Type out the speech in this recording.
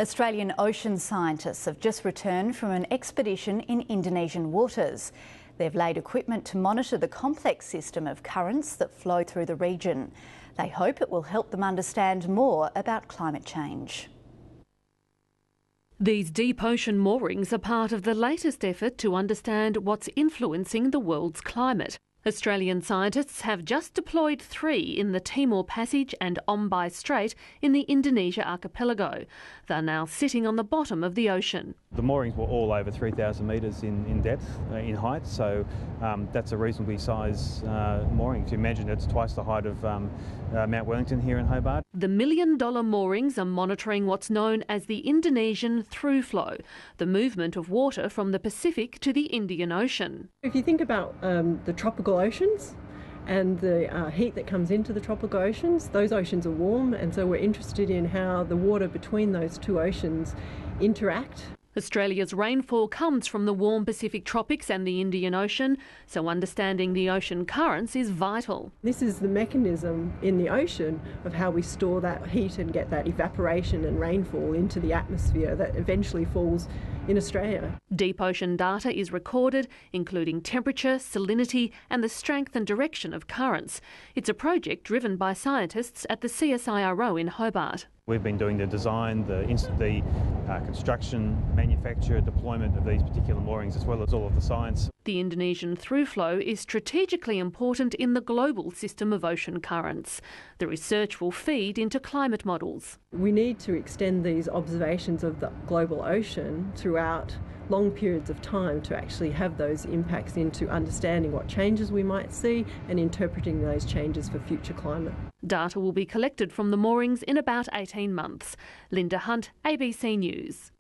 Australian ocean scientists have just returned from an expedition in Indonesian waters. They've laid equipment to monitor the complex system of currents that flow through the region. They hope it will help them understand more about climate change. These deep ocean moorings are part of the latest effort to understand what's influencing the world's climate. Australian scientists have just deployed 3 in the Timor Passage and Ombai Strait in the Indonesia archipelago. They're now sitting on the bottom of the ocean. The moorings were all over 3,000 metres in depth, in height, so that's a reasonably sized mooring. If you imagine, it's twice the height of Mount Wellington here in Hobart. The $1 million moorings are monitoring what's known as the Indonesian through flow, the movement of water from the Pacific to the Indian Ocean. If you think about the tropical oceans and the heat that comes into the tropical oceans, those oceans are warm, and so we're interested in how the water between those two oceans interact. Australia's rainfall comes from the warm Pacific tropics and the Indian Ocean, so understanding the ocean currents is vital. This is the mechanism in the ocean of how we store that heat and get that evaporation and rainfall into the atmosphere that eventually falls in Australia. Deep ocean data is recorded, including temperature, salinity and the strength and direction of currents. It's a project driven by scientists at the CSIRO in Hobart. We've been doing the design, the construction, manufacture, deployment of these particular moorings, as well as all of the science. The Indonesian through flow is strategically important in the global system of ocean currents. The research will feed into climate models. We need to extend these observations of the global ocean throughout long periods of time to actually have those impacts into understanding what changes we might see and interpreting those changes for future climate. Data will be collected from the moorings in about 18 months. Linda Hunt, ABC News.